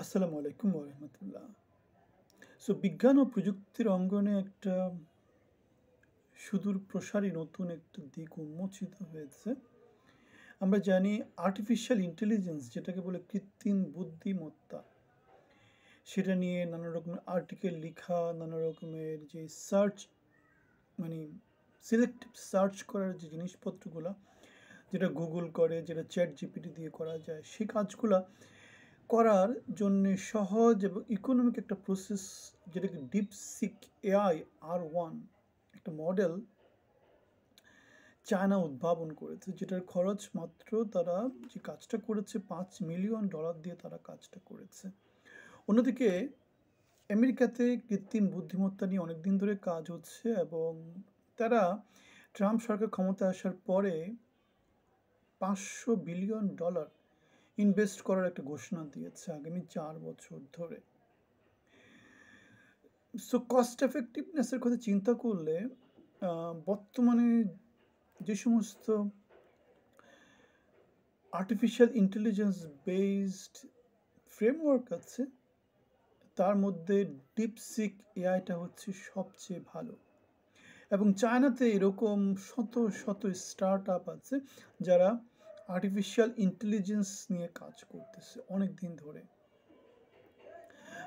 আসসালামু আলাইকুম ওরহমতুল্লাহ। বিজ্ঞান ও প্রযুক্তির অঙ্গনে একটা সুদূর প্রসারী নতুন একটা দিক উন্মোচিত হয়েছে। আমরা জানি আর্টিফিশিয়াল ইন্টেলিজেন্স যেটাকে বলে কৃত্রিম বুদ্ধিমত্তা, সেটা নিয়ে নানা রকমের আর্টিকেল লিখা, নানা রকমের যে সার্চ মানে সিলেক্টিভ সার্চ করার যে জিনিসপত্রগুলো, যেটা গুগল করে, যেটা চ্যাট জিপিটি দিয়ে করা যায়, সেই কাজগুলা করার জন্যে সহজ এবং ইকোনমিক একটা প্রসেস, যেটাকে ডিপসিক এআই R1 একটা মডেল চায়না উদ্ভাবন করেছে, যেটার খরচ মাত্র, তারা যে কাজটা করেছে, $5 মিলিয়ন দিয়ে তারা কাজটা করেছে। অন্যদিকে আমেরিকাতে কৃত্রিম বুদ্ধিমত্তা নিয়ে অনেকদিন ধরে কাজ হচ্ছে এবং তারা ট্রাম্প সরকার ক্ষমতায় আসার পরে $500 বিলিয়ন ইনভেস্ট করার একটা ঘোষণা দিয়েছে আগামী 4 বছর ধরে। কস্ট এফেক্টিভনেসের কথা চিন্তা করলে বর্তমানে যে সমস্ত আর্টিফিশিয়াল ইন্টেলিজেন্স বেসড ফ্রেমওয়ার্ক আছে, তার মধ্যে ডিপসিক এআইটা হচ্ছে সবচেয়ে ভালো। এবং চায়নাতে এরকম শত শত স্টার্ট আপ আছে যারা আর্টিফিশিয়াল ইন্টেলিজেন্স নিয়ে কাজ করতেছে অনেক দিন ধরে।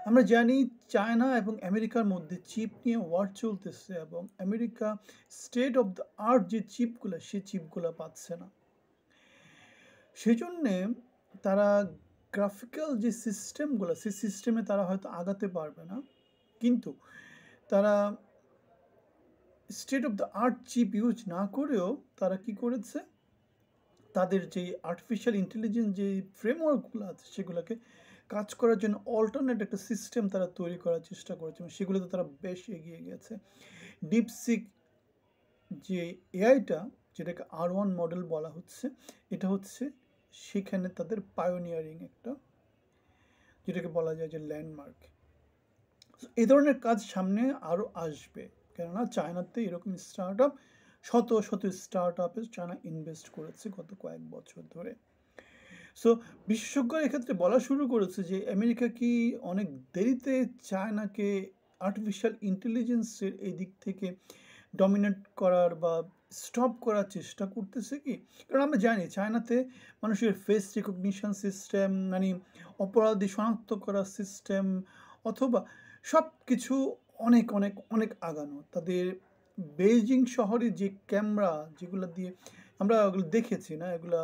আমরা জানি চায়না এবং আমেরিকার মধ্যে চিপ নিয়ে ওয়ার চলতেছে এবং America state of the art যে চিপগুলো, সেই চিপগুলো পাচ্ছে না। সেই জন্যে তারা গ্রাফিক্যাল যে সিস্টেমগুলো, সেই সিস্টেমে তারা হয়তো আগাতে পারবে না, কিন্তু তারা state of the art chip use না করেও তারা কি করেছে, তাদের যে আর্টিফিশিয়াল ইন্টেলিজেন্স যে ফ্রেমওয়ার্কগুলো আছে, সেগুলোকে কাজ করার জন্য অল্টারনেট একটা সিস্টেম তারা তৈরি করার চেষ্টা করেছে এবং সেগুলোতে তারা বেশ এগিয়ে গেছে। ডিপসিক যে এআইটা, যেটাকে R1 মডেল বলা হচ্ছে, এটা হচ্ছে সেখানে তাদের পায়োনিয়ারিং একটা, যেটাকে বলা যায় যে ল্যান্ডমার্ক। এই ধরনের কাজ সামনে আরও আসবে, কেননা চায়নাতে এরকম স্টার্ট আপ, শত শত স্টার্ট আপে চায়না ইনভেস্ট করেছে গত কয়েক বছর ধরে। বিশেষজ্ঞরা এক্ষেত্রে বলা শুরু করেছে যে আমেরিকা কি অনেক দেরিতে চায়নাকে আর্টিফিশিয়াল ইন্টেলিজেন্সের এই দিক থেকে ডমিনেট করার বা স্টপ করার চেষ্টা করতেছে কি। কারণ আমরা জানি চায়নাতে মানুষের ফেস রিকগনিশন সিস্টেম, মানে অপরাধী শনাক্ত করার সিস্টেম, অথবা সব কিছু অনেক অনেক অনেক আগানো। তাদের বেইজিং শহরে যে ক্যামেরা, যেগুলো দিয়ে আমরা ওগুলো দেখেছি না, এগুলা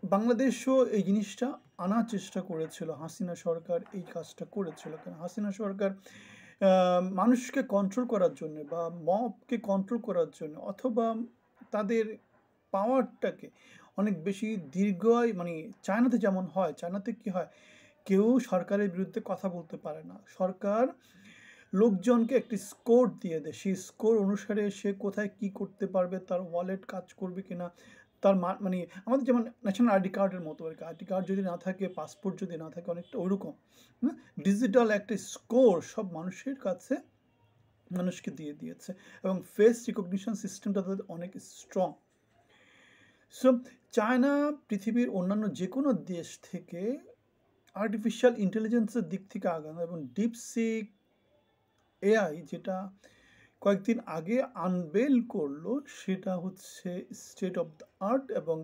বাংলাদেশও এই জিনিসটা আনার চেষ্টা করেছিল। হাসিনা সরকার এই কাজটা করেছিল, কারণ হাসিনা সরকার মানুষকে কন্ট্রোল করার জন্য বা মবকে কন্ট্রোল করার জন্য, অথবা তাদের পাওয়ারটাকে অনেক বেশি দীর্ঘায়, মানে চায়নাতে যেমন হয়, চায়নাতে কি হয়, কেউ সরকারের বিরুদ্ধে কথা বলতে পারে না। সরকার লোকজনকে একটি স্কোর দিয়ে দেয়, সেই স্কোর অনুসারে সে কোথায় কি করতে পারবে, তার ওয়ালেট কাজ করবে কিনা, তার মানে আমাদের যেমন ন্যাশনাল আইডি কার্ডের মতো আর কি, আইডি কার্ড যদি না থাকে, পাসপোর্ট যদি না থাকে, অনেকটা ওইরকম ডিজিটাল একটা স্কোর সব মানুষের কাছে মানুষকে দিয়ে দিয়েছে এবং ফেস রিকগনিশন সিস্টেমটা তাদের অনেক স্ট্রং। চায়না পৃথিবীর অন্যান্য যে কোনো দেশ থেকে আর্টিফিশিয়াল ইন্টেলিজেন্সের দিক থেকে আগানো, এবং ডিপসিক এআই যেটা কয়েকদিন আগে আনভেল করলো, সেটা হচ্ছে স্টেট অফ দ্য আর্ট এবং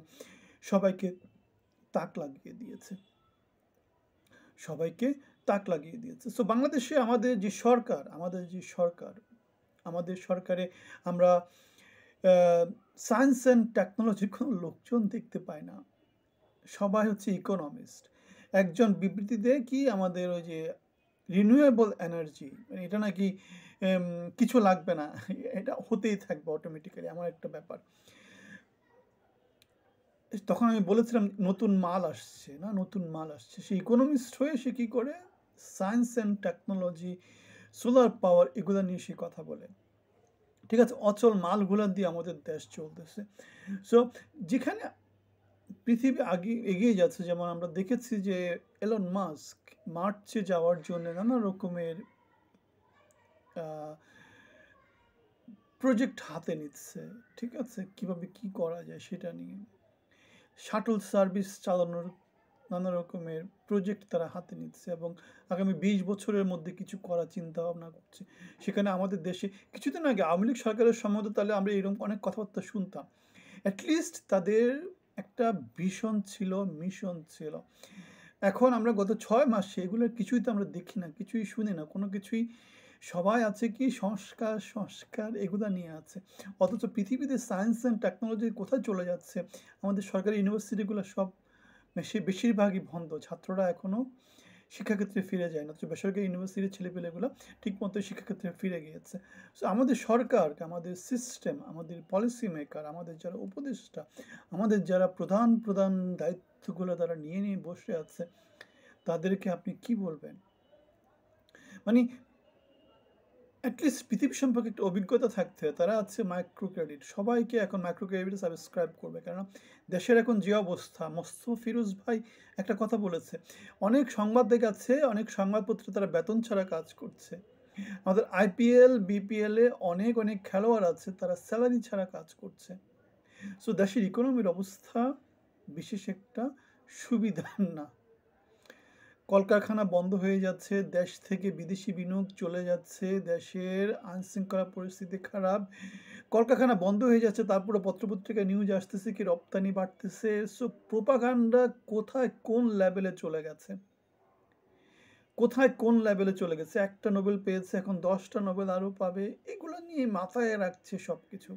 সবাইকে তাক লাগিয়ে দিয়েছে, সবাইকে তাক লাগিয়ে দিয়েছে। বাংলাদেশে আমাদের সরকারে আমরা সায়েন্স অ্যান্ড টেকনোলজির কোনো লোকজন দেখতে পাই না, সবাই হচ্ছে ইকোনমিস্ট। একজন বিবৃতি দেয় কি, আমাদের ওই যে রিনিউয়েবল এনার্জি, এটা নাকি কিছু লাগবে না, এটা হতেই থাকবে অটোমেটিক্যালি, এমন একটা ব্যাপার। তখন আমি বলেছিলাম নতুন মাল আসছে না, নতুন মাল আসছে। সে ইকোনমিস্ট হয়ে সে কী করে, science and technology, solar power, এগুলো নিয়ে সে কথা বলে। ঠিক আছে, অচল মালগুলো দিয়ে আমাদের দেশ চলতেছে। যেখানে পৃথিবী আগে এগিয়ে যাচ্ছে, যেমন আমরা দেখেছি যে এলন মাস্ক মার্চে যাওয়ার জন্য নানা রকমের প্রজেক্ট হাতে নিচ্ছে। ঠিক আছে, কিভাবে কি করা যায় সেটা নিয়ে, শাটল সার্ভিস চালানোর নানা রকমের প্রজেক্ট তারা হাতে নিচ্ছে এবং আগামী 20 বছরের মধ্যে কিছু করার চিন্তা ভাবনা করছে। সেখানে আমাদের দেশে কিছুদিন আগে আওয়ামী লীগ সরকারের সময় তো তাহলে আমরা এরকম অনেক কথাবার্তা শুনতাম। অ্যাটলিস্ট তাদের একটা ভিশন ছিল, মিশন ছিল। এখন আমরা গত 6 মাস এগুলোর কিছুই তো আমরা দেখি না, কিছুই শুনি না, কোনো কিছুই। সবাই আছে কি সংস্কার, সংস্কার এগুলা নিয়ে আছে। অথচ পৃথিবীতে সায়েন্স অ্যান্ড টেকনোলজি কোথায় চলে যাচ্ছে? আমাদের সরকারি ইউনিভার্সিটিগুলো সব বেশিরভাগই বন্ধ। ছাত্ররা এখনো শিক্ষাক্ষেত্রে ফিরে যায় না। অথচ বেসরকারি ইউনিভার্সিটির ছেলেপেলেগুলা ঠিকমতো শিক্ষাক্ষেত্রে ফিরে গিয়েছে। সো আমাদের সরকার, আমাদের সিস্টেম, আমাদের পলিসি মেকার, আমাদের যারা উপদেষ্টা, আমাদের যারা প্রধান, প্রধান দায়িত্বগুলো তারা নিয়ে বসে আছে, তাদেরকে আপনি কি বলবেন? মানে অ্যাটলিস্ট পৃথিবী সম্পর্কে একটা অভিজ্ঞতা থাকতে হয়। তারা আছে মাইক্রো ক্রেডিট। সবাইকে এখন মাইক্রো ক্রেডিটে সাবস্ক্রাইব করবে। কেননা দেশের এখন যে অবস্থা, মোস্তফা ফিরোজ ভাই একটা কথা বলেছে। অনেক সংবাদ দেখাচ্ছে, অনেক সংবাদপত্রে তারা বেতন ছাড়া কাজ করছে। আমাদের আইপিএল, বিপিএলে অনেক, অনেক খেলোয়াড় আছে তারা স্যালারি ছাড়া কাজ করছে। সো দেশের ইকোনমির অবস্থা বিশেষ একটা সুবিধার না। কলকারখানা বন্ধ হয়ে যাচ্ছে, দেশ থেকে বিদেশি বিনিয়োগ চলে যাচ্ছে, দেশের আইনশৃঙ্খলা পরিস্থিতি খারাপ, কলকারখানা বন্ধ হয়ে যাচ্ছে, তারপরে পত্রপত্রিকায় নিউজ আসতেছে কি রপ্তানি বাড়তেছে। সো প্রোপাগান্ডা কোথায় কোন লেভেলে চলে গেছে, কোথায় কোন লেভেলে চলে গেছে। একটা নোবেল পেয়েছে, এখন 10টা নোবেল আরও পাবে, এগুলো নিয়ে মাথায় রাখছে সব কিছু।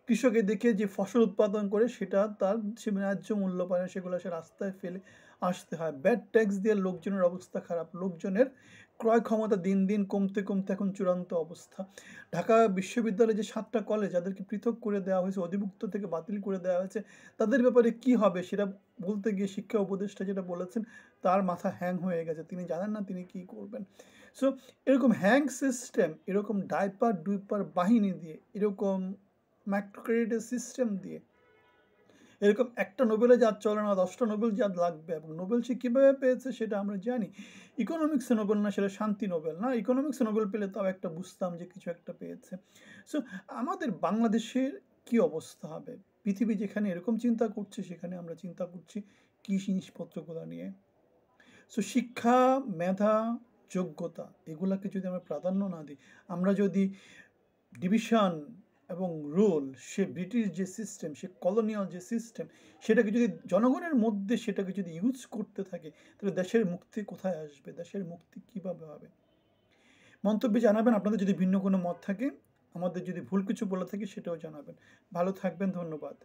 কৃষকের দেখে যে ফসল উৎপাদন করে সেটা তার সে ন্যায্য মূল্য পায় না, সেগুলো সে রাস্তায় ফেলে আসতে হয়। ব্যাড ট্যাক্স দিয়ে লোকজনের অবস্থা খারাপ, লোকজনের ক্রয় ক্ষমতা দিন দিন কমতে কমতে এখন চূড়ান্ত অবস্থা। ঢাকা বিশ্ববিদ্যালয়ে যে 7টা কলেজ যাদেরকে পৃথক করে দেওয়া হয়েছে, অধিভুক্ত থেকে বাতিল করে দেওয়া হয়েছে, তাদের ব্যাপারে কি হবে সেটা বলতে গিয়ে শিক্ষা উপদেষ্টা যেটা বলেছেন, তার মাথা হ্যাং হয়ে গেছে। তিনি জানেন না তিনি কি করবেন। সো এরকম হ্যাং সিস্টেম, এরকম ডাইপার ডুইপার বাহিনী দিয়ে, এরকম মাইক্রো ক্রেডিটের সিস্টেম দিয়ে, এরকম একটা নোবেলে যা চলে না, 10টা নোবেল যা লাগবে। এবং নোবেল সে কীভাবে পেয়েছে সেটা আমরা জানি। ইকোনমিক্সে নোবেল না, সেটা শান্তি নোবেল না। ইকোনমিক্সে নোবেল পেলে তাও একটা বুঝতাম যে কিছু একটা পেয়েছে। সো আমাদের বাংলাদেশের কি অবস্থা হবে? পৃথিবী যেখানে এরকম চিন্তা করছে, সেখানে আমরা চিন্তা করছি কী জিনিসপত্রগুলো নিয়ে। সো শিক্ষা, মেধা, যোগ্যতা এগুলাকে যদি আমরা প্রাধান্য না দিই, আমরা যদি ডিভিশন এবং রুল, সে ব্রিটিশ যে সিস্টেম, সে কলোনিয়াল যে সিস্টেম, সেটাকে যদি জনগণের মধ্যে সেটাকে যদি ইউজ করতে থাকে, তাহলে দেশের মুক্তি কোথায় আসবে? দেশের মুক্তি কীভাবে হবে? মন্তব্যে জানাবেন। আপনাদের যদি ভিন্ন কোনো মত থাকে, আমাদের যদি ভুল কিছু বলে থাকি সেটাও জানাবেন। ভালো থাকবেন, ধন্যবাদ।